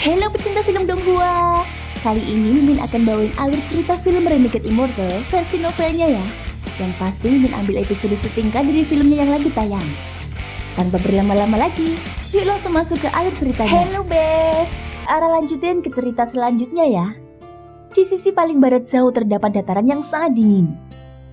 Halo pecinta film Donghua. Kali ini Mimin akan bawain alur cerita film Renegade Immortal versi novelnya ya. Yang pasti Mimin ambil episode setingkat dari filmnya yang lagi tayang. Tanpa berlama-lama lagi, yuk langsung masuk ke alur ceritanya. Hello Bes, arah lanjutin ke cerita selanjutnya ya. Di sisi paling barat Zhao terdapat dataran yang sangat dingin.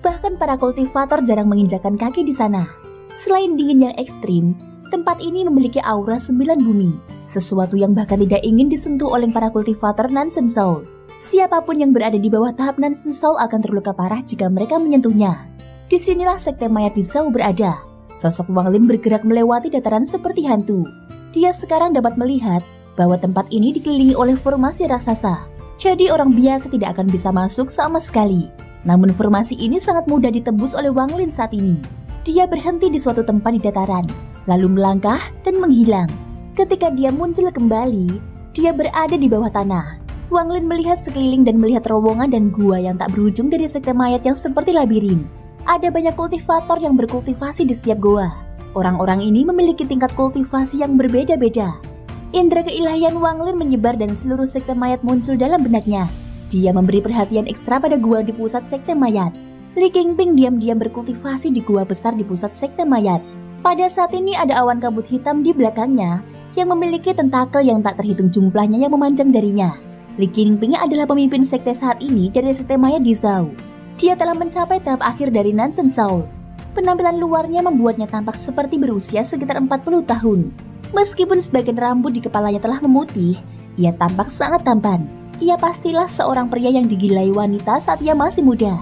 Bahkan para kultivator jarang menginjakan kaki di sana. Selain dingin yang ekstrim, tempat ini memiliki aura 9 bumi, sesuatu yang bahkan tidak ingin disentuh oleh para kultivator Nansen Soul. Siapapun yang berada di bawah tahap Nansen Soul akan terluka parah jika mereka menyentuhnya. Disinilah sekte mayat di Zhao berada. Sosok Wang Lin bergerak melewati dataran seperti hantu. Dia sekarang dapat melihat bahwa tempat ini dikelilingi oleh formasi raksasa. Jadi orang biasa tidak akan bisa masuk sama sekali. Namun formasi ini sangat mudah ditembus oleh Wang Lin saat ini. Dia berhenti di suatu tempat di dataran, lalu melangkah dan menghilang. Ketika dia muncul kembali, dia berada di bawah tanah. Wang Lin melihat sekeliling dan melihat terowongan dan gua yang tak berujung dari sekte mayat yang seperti labirin. Ada banyak kultivator yang berkultivasi di setiap goa. Orang-orang ini memiliki tingkat kultivasi yang berbeda-beda. Indra keilahian Wang Lin menyebar dan seluruh sekte mayat muncul dalam benaknya. Dia memberi perhatian ekstra pada gua di pusat sekte mayat. Li Qingping diam-diam berkultivasi di gua besar di pusat sekte mayat. Pada saat ini ada awan kabut hitam di belakangnya yang memiliki tentakel yang tak terhitung jumlahnya yang memanjang darinya. Li Qingping adalah pemimpin sekte saat ini dari sekte mayat di Zhao. Dia telah mencapai tahap akhir dari Nansen Soul. Penampilan luarnya membuatnya tampak seperti berusia sekitar 40 tahun. Meskipun sebagian rambut di kepalanya telah memutih, ia tampak sangat tampan. Ia pastilah seorang pria yang digilai wanita saat ia masih muda.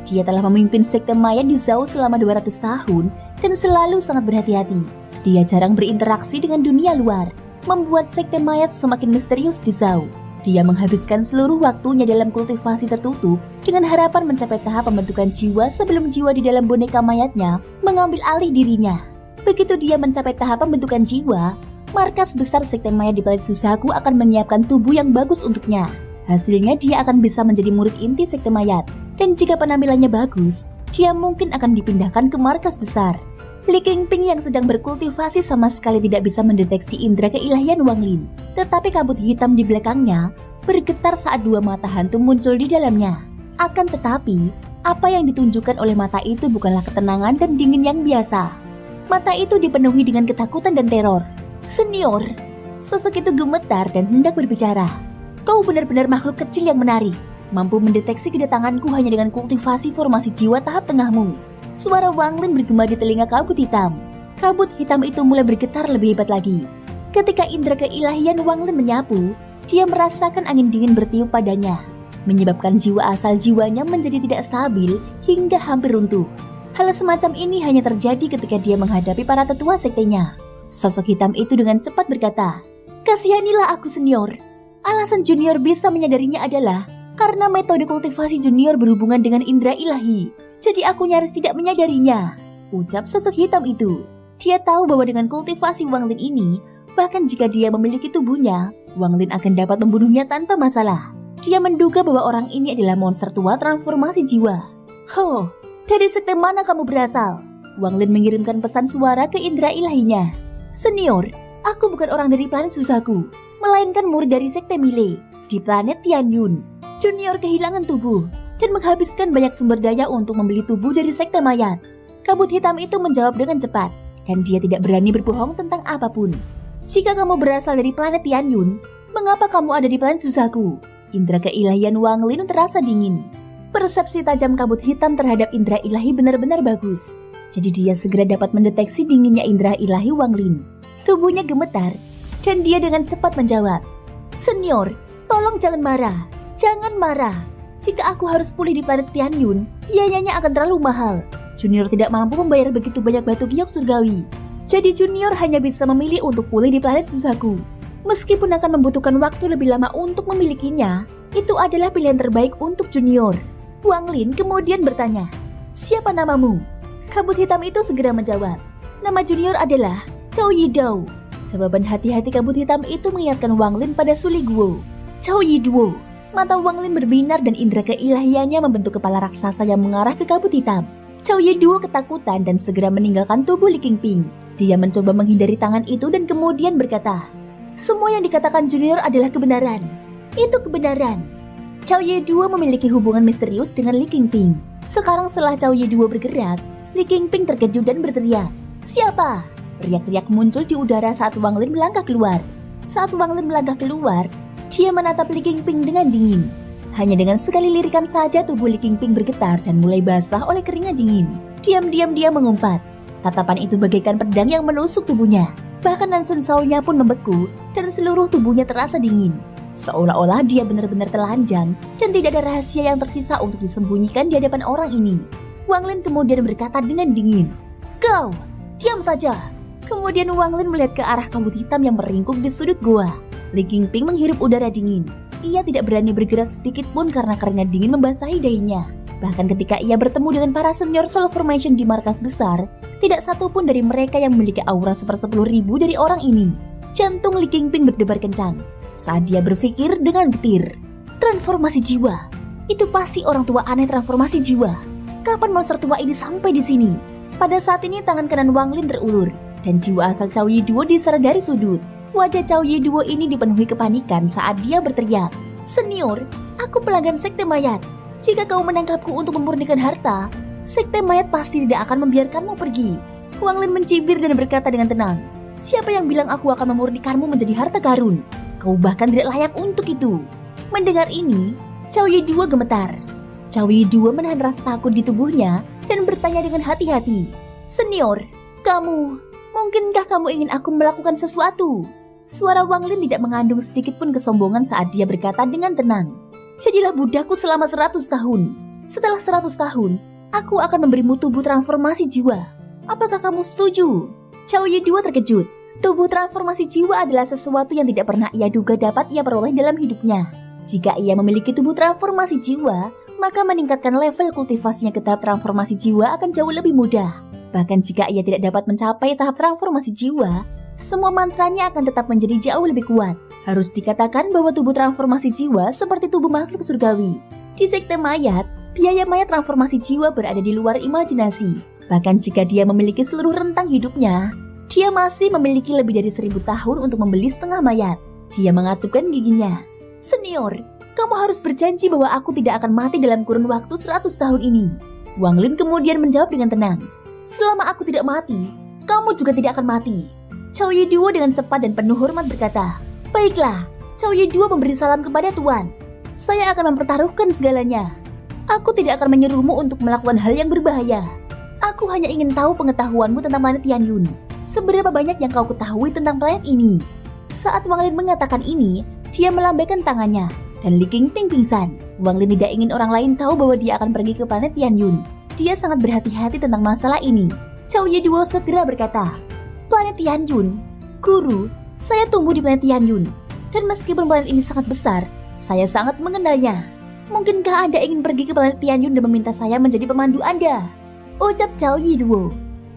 Dia telah memimpin sekte mayat di Zhao selama 200 tahun dan selalu sangat berhati-hati. Dia jarang berinteraksi dengan dunia luar, membuat sekte mayat semakin misterius di Zhao. Dia menghabiskan seluruh waktunya dalam kultivasi tertutup dengan harapan mencapai tahap pembentukan jiwa sebelum jiwa di dalam boneka mayatnya mengambil alih dirinya. Begitu dia mencapai tahap pembentukan jiwa, markas besar sekte mayat di planet Suzaku akan menyiapkan tubuh yang bagus untuknya. Hasilnya dia akan bisa menjadi murid inti sekte mayat. Dan jika penampilannya bagus, dia mungkin akan dipindahkan ke markas besar. Li Qingping yang sedang berkultivasi sama sekali tidak bisa mendeteksi indera keilahian Wang Lin. Tetapi kabut hitam di belakangnya bergetar saat dua mata hantu muncul di dalamnya. Akan tetapi, apa yang ditunjukkan oleh mata itu bukanlah ketenangan dan dingin yang biasa. Mata itu dipenuhi dengan ketakutan dan teror. Senior, sosok itu gemetar dan hendak berbicara. Kau benar-benar makhluk kecil yang menarik. Mampu mendeteksi kedatanganku hanya dengan kultivasi formasi jiwa tahap tengahmu. Suara Wang Lin bergema di telinga kabut hitam. Kabut hitam itu mulai bergetar lebih hebat lagi. Ketika indera keilahian Wang Lin menyapu, dia merasakan angin dingin bertiup padanya, menyebabkan jiwa asal jiwanya menjadi tidak stabil hingga hampir runtuh. Hal semacam ini hanya terjadi ketika dia menghadapi para tetua sektenya. Sosok hitam itu dengan cepat berkata, "Kasihanilah aku senior. Alasan junior bisa menyadarinya adalah karena metode kultivasi junior berhubungan dengan indera ilahi. Jadi aku nyaris tidak menyadarinya," ucap sosok hitam itu. Dia tahu bahwa dengan kultivasi Wang Lin ini, bahkan jika dia memiliki tubuhnya, Wang Lin akan dapat membunuhnya tanpa masalah. Dia menduga bahwa orang ini adalah monster tua transformasi jiwa. "Ho, dari sekte mana kamu berasal?" Wang Lin mengirimkan pesan suara ke indera ilahinya. "Senior, aku bukan orang dari planet Suzaku, melainkan murid dari sekte Mile di planet Tianyun. Junior kehilangan tubuh dan menghabiskan banyak sumber daya untuk membeli tubuh dari sekte mayat." Kabut hitam itu menjawab dengan cepat, dan dia tidak berani berbohong tentang apapun. "Jika kamu berasal dari planet Tianyun, mengapa kamu ada di planet Suzaku?" Indera keilahian Wang Lin terasa dingin. Persepsi tajam kabut hitam terhadap indera ilahi benar-benar bagus. Jadi dia segera dapat mendeteksi dinginnya indera ilahi Wang Lin. Tubuhnya gemetar, dan dia dengan cepat menjawab, "Senior, tolong jangan marah. Jangan marah. Jika aku harus pulih di planet Tianyun, biayanya akan terlalu mahal. Junior tidak mampu membayar begitu banyak batu giok surgawi. Jadi junior hanya bisa memilih untuk pulih di planet Suzaku. Meskipun akan membutuhkan waktu lebih lama untuk memilikinya, itu adalah pilihan terbaik untuk junior." Wang Lin kemudian bertanya, "Siapa namamu?" Kabut hitam itu segera menjawab, "Nama junior adalah Cao Yidou." Jawaban hati-hati kabut hitam itu mengingatkan Wang Lin pada Suli Guo. Cao Yidou. Mata Wang Lin berbinar dan indera keilahiannya membentuk kepala raksasa yang mengarah ke kabut hitam. Cao Yidou ketakutan dan segera meninggalkan tubuh Li Qingping. Dia mencoba menghindari tangan itu dan kemudian berkata, Semua yang dikatakan Junior adalah kebenaran. Itu kebenaran. Cao Ye Duo memiliki hubungan misterius dengan Li Qingping. Sekarang setelah Cao Ye Duo bergerak, Li Qingping terkejut dan berteriak, "Siapa?" Riak-riak muncul di udara saat Wang Lin melangkah keluar. Saat Wang Lin melangkah keluar, dia menatap Li Qingping dengan dingin. Hanya dengan sekali lirikan saja tubuh Li Qingping bergetar dan mulai basah oleh keringat dingin. Diam-diam dia mengumpat. Tatapan itu bagaikan pedang yang menusuk tubuhnya. Bahkan Nansen Shaonya pun membeku dan seluruh tubuhnya terasa dingin. Seolah-olah dia benar-benar telanjang dan tidak ada rahasia yang tersisa untuk disembunyikan di hadapan orang ini. Wang Lin kemudian berkata dengan dingin, "Kau, diam saja." Kemudian Wang Lin melihat ke arah kabut hitam yang meringkuk di sudut gua. Li Qingping menghirup udara dingin. Ia tidak berani bergerak sedikit pun karena keringat dingin membasahi dahinya. Bahkan ketika ia bertemu dengan para senior Soul Formation di markas besar, tidak satu pun dari mereka yang memiliki aura 10.000 dari orang ini. Jantung Li Qingping berdebar kencang saat dia berpikir dengan getir. Transformasi jiwa. Itu pasti orang tua aneh transformasi jiwa. Kapan monster tua ini sampai di sini? Pada saat ini tangan kanan Wang Lin terulur dan jiwa asal Cao Ye Duo diseret dari sudut. Wajah Cao Ye Duo ini dipenuhi kepanikan saat dia berteriak, "Senior, aku pelanggan sekte mayat. Jika kau menangkapku untuk memurnikan harta, sekte mayat pasti tidak akan membiarkanmu pergi." Wang Lin mencibir dan berkata dengan tenang, "Siapa yang bilang aku akan memurnikanmu menjadi harta karun? Kau bahkan tidak layak untuk itu." Mendengar ini, Cao Ye Duo gemetar. Cao Ye Duo menahan rasa takut di tubuhnya dan bertanya dengan hati-hati, "Senior, mungkinkah kamu ingin aku melakukan sesuatu?" Suara Wang Lin tidak mengandung sedikit pun kesombongan saat dia berkata dengan tenang, "Jadilah budakku selama 100 tahun. Setelah 100 tahun, aku akan memberimu tubuh transformasi jiwa. Apakah kamu setuju?" Cao Ye Duo terkejut. Tubuh transformasi jiwa adalah sesuatu yang tidak pernah ia duga dapat ia peroleh dalam hidupnya. Jika ia memiliki tubuh transformasi jiwa, maka meningkatkan level kultivasinya ke tahap transformasi jiwa akan jauh lebih mudah. Bahkan jika ia tidak dapat mencapai tahap transformasi jiwa, semua mantranya akan tetap menjadi jauh lebih kuat. Harus dikatakan bahwa tubuh transformasi jiwa seperti tubuh makhluk surgawi. Di sekte mayat, biaya mayat transformasi jiwa berada di luar imajinasi. Bahkan jika dia memiliki seluruh rentang hidupnya, dia masih memiliki lebih dari 1000 tahun untuk membeli setengah mayat. Dia mengatupkan giginya. "Senior, kamu harus berjanji bahwa aku tidak akan mati dalam kurun waktu 100 tahun ini." Wang Lin kemudian menjawab dengan tenang, "Selama aku tidak mati, kamu juga tidak akan mati." Cao Ye Duo dengan cepat dan penuh hormat berkata, "Baiklah." Cao Ye Duo memberi salam kepada Tuan. "Saya akan mempertaruhkan segalanya. Aku tidak akan menyuruhmu untuk melakukan hal yang berbahaya. Aku hanya ingin tahu pengetahuanmu tentang planet Tianyun. Seberapa banyak yang kau ketahui tentang planet ini?" Saat Wang Lin mengatakan ini, dia melambaikan tangannya dan Li Qingping pingsan. Wang Lin tidak ingin orang lain tahu bahwa dia akan pergi ke planet Tianyun. Dia sangat berhati-hati tentang masalah ini. Cao Ye Duo segera berkata, "Planet Tianyun, Guru, saya tumbuh di planet Tianyun. Dan meskipun planet ini sangat besar, saya sangat mengenalnya. Mungkinkah Anda ingin pergi ke planet Tianyun dan meminta saya menjadi pemandu Anda?" Ucap Cao Ye Duo.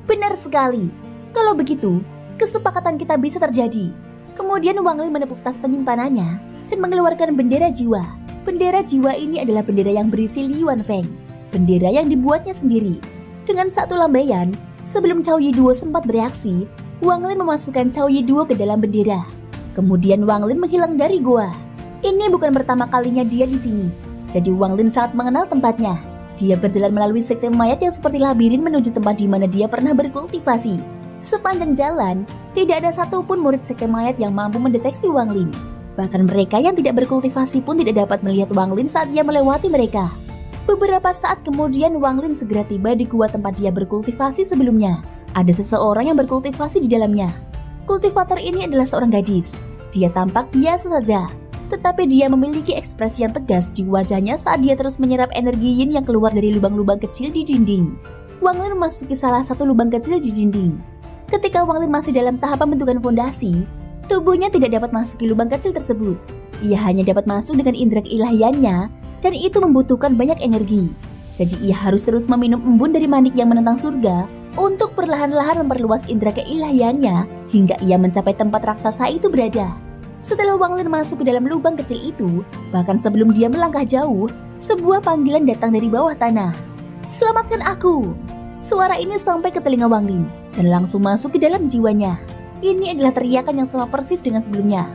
"Benar sekali. Kalau begitu, kesepakatan kita bisa terjadi." Kemudian Wang Lin menepuk tas penyimpanannya dan mengeluarkan bendera jiwa. Bendera jiwa ini adalah bendera yang berisi Liuan Feng. Bendera yang dibuatnya sendiri. Dengan satu lambaian, sebelum Cao Ye Duo sempat bereaksi, Wang Lin memasukkan Cao Ye Duo ke dalam bendera. Kemudian Wang Lin menghilang dari gua. Ini bukan pertama kalinya dia di sini. Jadi Wang Lin sangat mengenal tempatnya. Dia berjalan melalui sekte mayat yang seperti labirin menuju tempat di mana dia pernah berkultivasi. Sepanjang jalan, tidak ada satupun murid sekte mayat yang mampu mendeteksi Wang Lin. Bahkan mereka yang tidak berkultivasi pun tidak dapat melihat Wang Lin saat dia melewati mereka. Beberapa saat kemudian Wang Lin segera tiba di gua tempat dia berkultivasi sebelumnya. Ada seseorang yang berkultivasi di dalamnya. Kultivator ini adalah seorang gadis. Dia tampak biasa saja, tetapi dia memiliki ekspresi yang tegas di wajahnya saat dia terus menyerap energi yin yang keluar dari lubang-lubang kecil di dinding. Wang Lin memasuki salah satu lubang kecil di dinding. Ketika Wang Lin masih dalam tahap pembentukan fondasi, tubuhnya tidak dapat masuk ke lubang kecil tersebut. Ia hanya dapat masuk dengan indera keilahiannya, dan itu membutuhkan banyak energi. Jadi ia harus terus meminum embun dari manik yang menentang surga untuk perlahan-lahan memperluas indera keilahiannya hingga ia mencapai tempat raksasa itu berada. Setelah Wang Lin masuk ke dalam lubang kecil itu, bahkan sebelum dia melangkah jauh, sebuah panggilan datang dari bawah tanah. "Selamatkan aku!" Suara ini sampai ke telinga Wang Lin dan langsung masuk ke dalam jiwanya. Ini adalah teriakan yang sama persis dengan sebelumnya.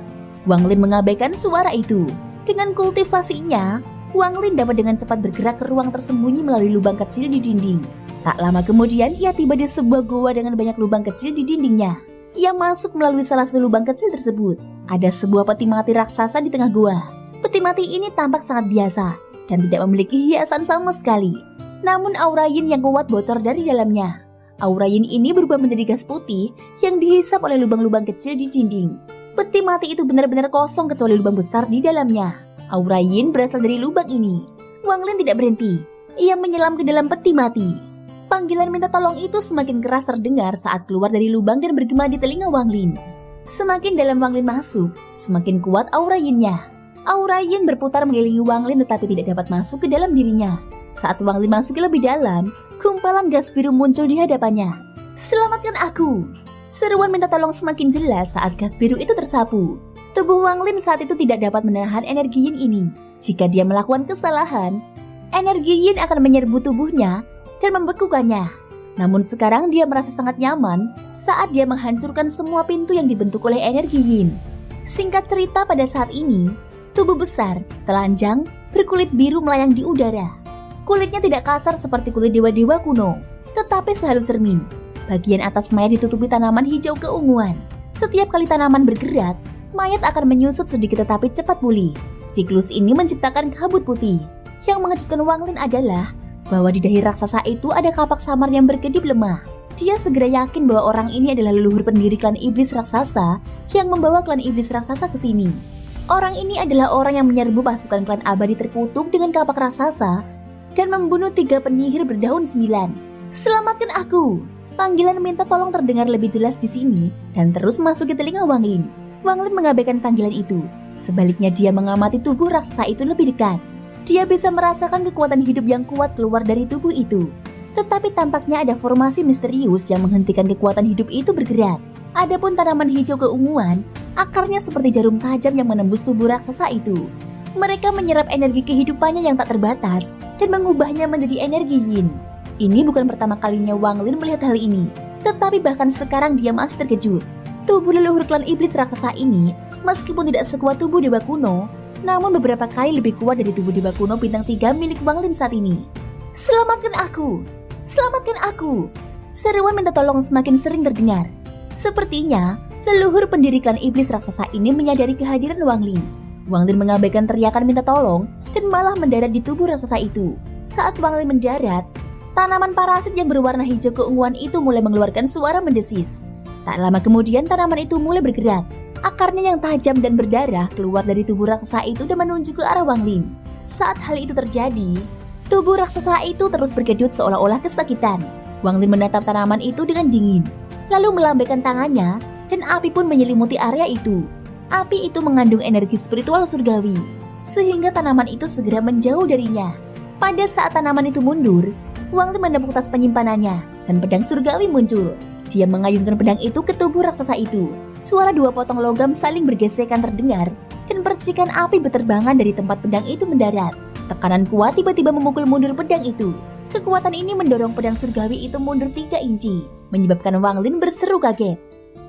Wang Lin mengabaikan suara itu. Dengan kultivasinya, Wang Lin dapat dengan cepat bergerak ke ruang tersembunyi melalui lubang kecil di dinding. Tak lama kemudian, ia tiba di sebuah goa dengan banyak lubang kecil di dindingnya. Ia masuk melalui salah satu lubang kecil tersebut. Ada sebuah peti mati raksasa di tengah goa. Peti mati ini tampak sangat biasa dan tidak memiliki hiasan sama sekali. Namun aura yin yang kuat bocor dari dalamnya. Aura yin ini berubah menjadi gas putih yang dihisap oleh lubang-lubang kecil di dinding. Peti mati itu benar-benar kosong kecuali lubang besar di dalamnya. Aura yin berasal dari lubang ini. Wang Lin tidak berhenti. Ia menyelam ke dalam peti mati. Panggilan minta tolong itu semakin keras terdengar saat keluar dari lubang dan bergema di telinga Wang Lin. Semakin dalam Wang Lin masuk, semakin kuat aura yin-nya. Aura yin berputar mengelilingi Wang Lin tetapi tidak dapat masuk ke dalam dirinya. Saat Wang Lin masuk lebih dalam, gumpalan gas biru muncul di hadapannya. "Selamatkan aku!" Seruan minta tolong semakin jelas saat gas biru itu tersapu. Tubuh Wang Lin saat itu tidak dapat menahan energi yin ini. Jika dia melakukan kesalahan, energi yin akan menyerbu tubuhnya dan membekukannya. Namun sekarang dia merasa sangat nyaman saat dia menghancurkan semua pintu yang dibentuk oleh energi yin. Singkat cerita, pada saat ini, tubuh besar, telanjang, berkulit biru melayang di udara. Kulitnya tidak kasar seperti kulit dewa-dewa kuno, tetapi sehalus cermin. Bagian atas mayat ditutupi tanaman hijau keunguan. Setiap kali tanaman bergerak, mayat akan menyusut sedikit tetapi cepat pulih. Siklus ini menciptakan kabut putih. Yang mengejutkan Wang Lin adalah bahwa di dahi raksasa itu ada kapak samar yang berkedip lemah. Dia segera yakin bahwa orang ini adalah leluhur pendiri klan iblis raksasa yang membawa klan iblis raksasa ke sini. Orang ini adalah orang yang menyerbu pasukan klan abadi terkutuk dengan kapak raksasa dan membunuh 3 penyihir berdaun 9. "Selamatkan aku!" Panggilan minta tolong terdengar lebih jelas di sini dan terus memasuki telinga Wang Lin. Wang Lin mengabaikan panggilan itu. Sebaliknya dia mengamati tubuh raksasa itu lebih dekat. Dia bisa merasakan kekuatan hidup yang kuat keluar dari tubuh itu. Tetapi tampaknya ada formasi misterius yang menghentikan kekuatan hidup itu bergerak. Adapun tanaman hijau keunguan, akarnya seperti jarum tajam yang menembus tubuh raksasa itu. Mereka menyerap energi kehidupannya yang tak terbatas dan mengubahnya menjadi energi yin. Ini bukan pertama kalinya Wang Lin melihat hal ini, tetapi bahkan sekarang dia masih terkejut. Tubuh leluhur klan iblis raksasa ini, meskipun tidak sekuat tubuh dewa kuno, namun beberapa kali lebih kuat dari tubuh dewa kuno bintang 3 milik Wang Lin saat ini. "Selamatkan aku! Selamatkan aku!" Seruan minta tolong semakin sering terdengar. Sepertinya, leluhur pendiri klan iblis raksasa ini menyadari kehadiran Wang Lin. Wang Lin mengabaikan teriakan minta tolong dan malah mendarat di tubuh raksasa itu. Saat Wang Lin mendarat, tanaman parasit yang berwarna hijau keunguan itu mulai mengeluarkan suara mendesis. Tak lama kemudian tanaman itu mulai bergerak. Akarnya yang tajam dan berdarah keluar dari tubuh raksasa itu dan menuju ke arah Wang Lin. Saat hal itu terjadi, tubuh raksasa itu terus berkedut seolah-olah kesakitan. Wang Lin menatap tanaman itu dengan dingin, lalu melambaikan tangannya dan api pun menyelimuti area itu. Api itu mengandung energi spiritual surgawi, sehingga tanaman itu segera menjauh darinya. Pada saat tanaman itu mundur, Wang Lin menepuk tas penyimpanannya dan pedang surgawi muncul. Dia mengayunkan pedang itu ke tubuh raksasa itu. Suara 2 potong logam saling bergesekan terdengar dan percikan api berterbangan dari tempat pedang itu mendarat. Tekanan kuat tiba-tiba memukul mundur pedang itu. Kekuatan ini mendorong pedang surgawi itu mundur 3 inci, menyebabkan Wang Lin berseru kaget.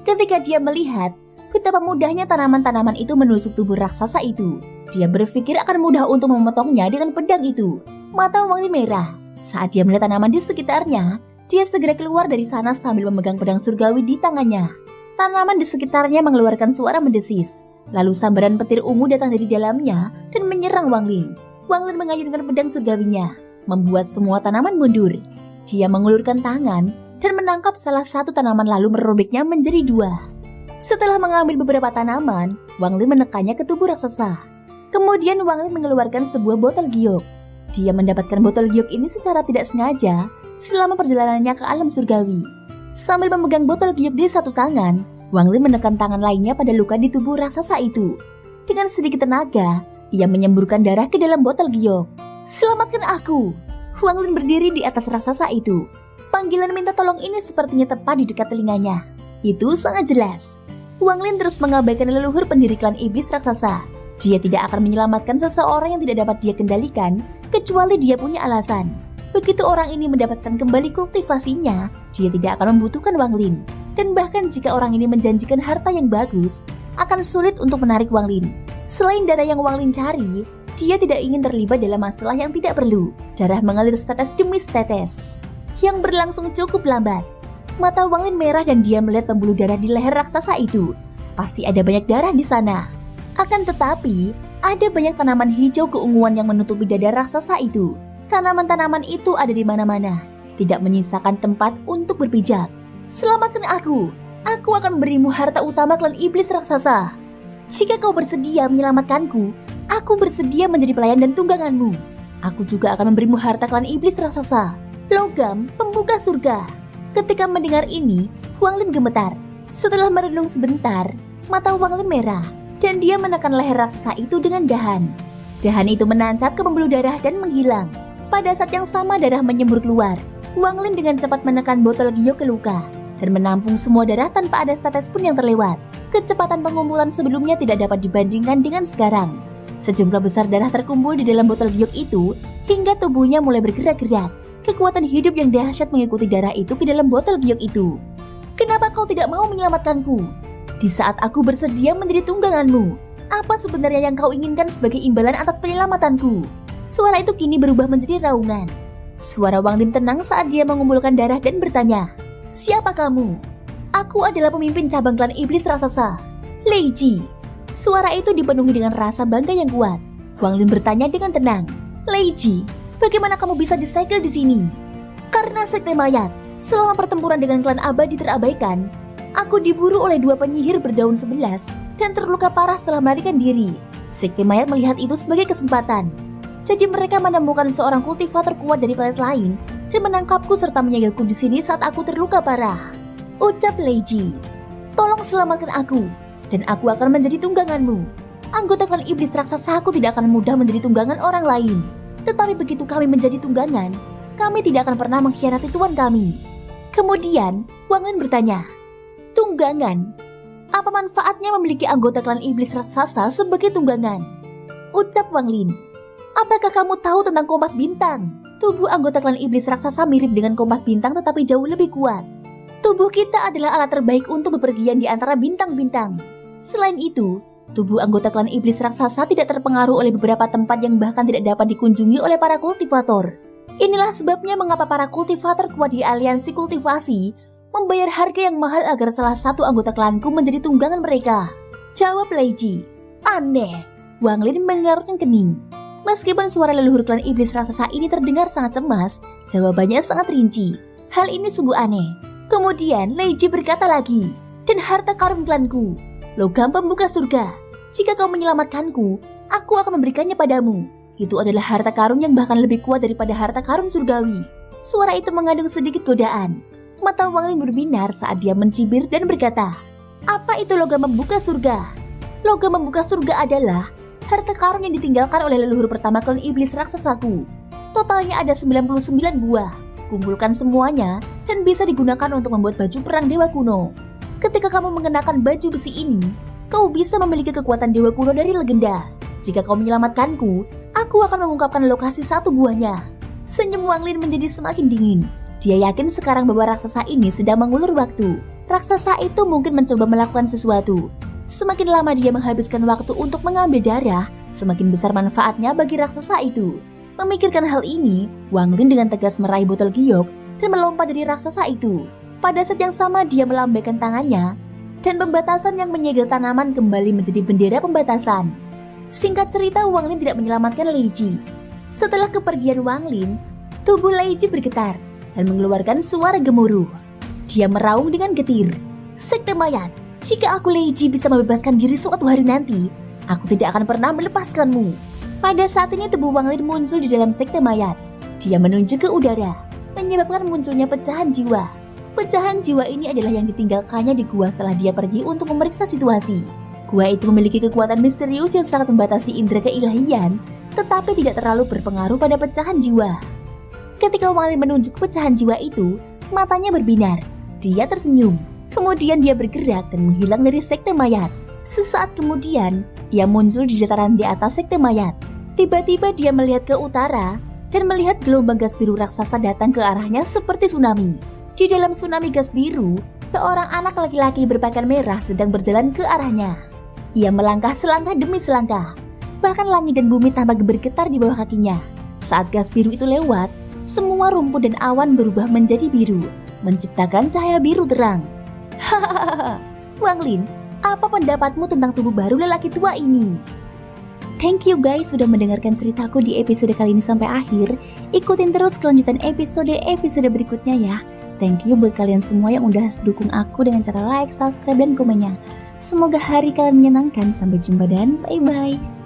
Ketika dia melihat betapa mudahnya tanaman-tanaman itu menusuk tubuh raksasa itu, dia berpikir akan mudah untuk memotongnya dengan pedang itu. Mata Wang Lin merah. Saat dia melihat tanaman di sekitarnya, dia segera keluar dari sana sambil memegang pedang surgawi di tangannya. Tanaman di sekitarnya mengeluarkan suara mendesis. Lalu sambaran petir ungu datang dari dalamnya dan menyerang Wang Lin. Wang Lin mengayunkan pedang surgawinya, membuat semua tanaman mundur. Dia mengulurkan tangan dan menangkap salah satu tanaman lalu merobeknya menjadi 2. Setelah mengambil beberapa tanaman, Wang Lin menekannya ke tubuh raksasa. Kemudian Wang Lin mengeluarkan sebuah botol giok. Dia mendapatkan botol giok ini secara tidak sengaja selama perjalanannya ke alam surgawi. Sambil memegang botol giok di satu tangan, Wang Lin menekan tangan lainnya pada luka di tubuh raksasa itu. Dengan sedikit tenaga, ia menyemburkan darah ke dalam botol giok. "Selamatkan aku!" Wang Lin berdiri di atas raksasa itu. Panggilan minta tolong ini sepertinya tepat di dekat telinganya. Itu sangat jelas. Wang Lin terus mengabaikan leluhur pendiri klan iblis raksasa. Dia tidak akan menyelamatkan seseorang yang tidak dapat dia kendalikan, kecuali dia punya alasan. Begitu orang ini mendapatkan kembali kultivasinya, dia tidak akan membutuhkan Wang Lin. Dan bahkan jika orang ini menjanjikan harta yang bagus, akan sulit untuk menarik Wang Lin. Selain darah yang Wang Lin cari, dia tidak ingin terlibat dalam masalah yang tidak perlu. Darah mengalir setetes demi setetes, yang berlangsung cukup lambat. Mata Wang Lin merah dan dia melihat pembuluh darah di leher raksasa itu. Pasti ada banyak darah di sana. Akan tetapi, ada banyak tanaman hijau keunguan yang menutupi dada raksasa itu. Tanaman-tanaman itu ada di mana-mana, tidak menyisakan tempat untuk berpijak. Selamatkan aku akan memberimu harta utama klan iblis raksasa. Jika kau bersedia menyelamatkanku, aku bersedia menjadi pelayan dan tungganganmu. Aku juga akan memberimu harta klan iblis raksasa, logam pembuka surga. Ketika mendengar ini, Wang Lin gemetar. Setelah merenung sebentar, mata Wang Lin merah dan dia menekan leher raksasa itu dengan dahan. Dahan itu menancap ke pembuluh darah dan menghilang. Pada saat yang sama darah menyembur keluar. Wang Lin dengan cepat menekan botol giok ke luka dan menampung semua darah tanpa ada setetes pun yang terlewat. Kecepatan pengumpulan sebelumnya tidak dapat dibandingkan dengan sekarang. Sejumlah besar darah terkumpul di dalam botol giok itu hingga tubuhnya mulai bergerak-gerak. Kekuatan hidup yang dahsyat mengikuti darah itu ke dalam botol giok itu. Kenapa kau tidak mau menyelamatkanku? Di saat aku bersedia menjadi tungganganmu, apa sebenarnya yang kau inginkan sebagai imbalan atas penyelamatanku? Suara itu kini berubah menjadi raungan. Suara Wang Lin tenang saat dia mengumpulkan darah dan bertanya, "Siapa kamu?" "Aku adalah pemimpin cabang klan iblis raksasa, Lei Ji." Suara itu dipenuhi dengan rasa bangga yang kuat. Wang Lin bertanya dengan tenang, "Lei Ji, bagaimana kamu bisa disegel di sini?" "Karena sekte mayat. Selama pertempuran dengan klan abadi terabaikan, aku diburu oleh 2 penyihir berdaun 11 dan terluka parah setelah melarikan diri. Sekte mayat melihat itu sebagai kesempatan. Jadi mereka menemukan seorang kultivator kuat dari planet lain dan menangkapku serta menyegelku di sini saat aku terluka parah," ucap Lei Ji. "Tolong selamatkan aku dan aku akan menjadi tungganganmu. Anggota klan iblis raksasa aku tidak akan mudah menjadi tunggangan orang lain. Tetapi begitu kami menjadi tunggangan, kami tidak akan pernah mengkhianati tuan kami." Kemudian Wang Lin bertanya, "Tunggangan? Apa manfaatnya memiliki anggota klan iblis raksasa sebagai tunggangan?" Ucap Wang Lin, "Apakah kamu tahu tentang kompas bintang? Tubuh anggota klan iblis raksasa mirip dengan kompas bintang tetapi jauh lebih kuat. Tubuh kita adalah alat terbaik untuk bepergian di antara bintang-bintang. Selain itu, tubuh anggota klan iblis raksasa tidak terpengaruh oleh beberapa tempat yang bahkan tidak dapat dikunjungi oleh para kultivator. Inilah sebabnya mengapa para kultivator kuat di aliansi kultivasi membayar harga yang mahal agar salah satu anggota klanku menjadi tunggangan mereka," jawab Lei Ji. "Aneh." Wang Lin mengerutkan kening. Meskipun suara leluhur klan iblis raksasa ini terdengar sangat cemas, jawabannya sangat rinci. Hal ini sungguh aneh. Kemudian Lei Ji berkata lagi, "Dan harta karun klanku, logam pembuka surga. Jika kau menyelamatkanku, aku akan memberikannya padamu. Itu adalah harta karun yang bahkan lebih kuat daripada harta karun surgawi." Suara itu mengandung sedikit godaan. Mata Wang Lin berbinar saat dia mencibir dan berkata, "Apa itu logam pembuka surga?" "Logam pembuka surga adalah harta karun yang ditinggalkan oleh leluhur pertama klan iblis raksasaku. Totalnya ada 99 buah. Kumpulkan semuanya dan bisa digunakan untuk membuat baju perang dewa kuno. Ketika kamu mengenakan baju besi ini, kau bisa memiliki kekuatan dewa kuno dari legenda. Jika kau menyelamatkanku, aku akan mengungkapkan lokasi satu buahnya." Senyum Wang Lin menjadi semakin dingin. Dia yakin sekarang bahwa raksasa ini sedang mengulur waktu. Raksasa itu mungkin mencoba melakukan sesuatu. Semakin lama dia menghabiskan waktu untuk mengambil darah, semakin besar manfaatnya bagi raksasa itu. Memikirkan hal ini, Wang Lin dengan tegas meraih botol giok dan melompat dari raksasa itu. Pada saat yang sama dia melambaikan tangannya, dan pembatasan yang menyegel tanaman kembali menjadi bendera pembatasan. Singkat cerita, Wang Lin tidak menyelamatkan Lei Ji. Setelah kepergian Wang Lin, tubuh Lei Ji bergetar dan mengeluarkan suara gemuruh. Dia meraung dengan getir, "Sekte mayat, jika aku Lei Ji bisa membebaskan diri suatu hari nanti, aku tidak akan pernah melepaskanmu." Pada saat ini tubuh Wang Lin muncul di dalam sekte mayat. Dia menunjuk ke udara, menyebabkan munculnya pecahan jiwa. Pecahan jiwa ini adalah yang ditinggalkannya di gua setelah dia pergi untuk memeriksa situasi. Gua itu memiliki kekuatan misterius yang sangat membatasi indera keilahian, tetapi tidak terlalu berpengaruh pada pecahan jiwa. Ketika Wang Lin menunjuk pecahan jiwa itu, matanya berbinar. Dia tersenyum. Kemudian dia bergerak dan menghilang dari sekte mayat. Sesaat kemudian, ia muncul di dataran di atas sekte mayat. Tiba-tiba dia melihat ke utara dan melihat gelombang gas biru raksasa datang ke arahnya seperti tsunami. Di dalam tsunami gas biru, seorang anak laki-laki berpakaian merah sedang berjalan ke arahnya. Ia melangkah selangkah demi selangkah. Bahkan langit dan bumi tampak bergetar di bawah kakinya. Saat gas biru itu lewat, semua rumput dan awan berubah menjadi biru, menciptakan cahaya biru terang. Hahaha, Wang Lin, apa pendapatmu tentang tubuh baru lelaki tua ini? Thank you guys sudah mendengarkan ceritaku di episode kali ini sampai akhir. Ikutin terus kelanjutan episode berikutnya ya. Thank you buat kalian semua yang udah dukung aku dengan cara like, subscribe, dan komennya. Semoga hari kalian menyenangkan. Sampai jumpa dan bye-bye.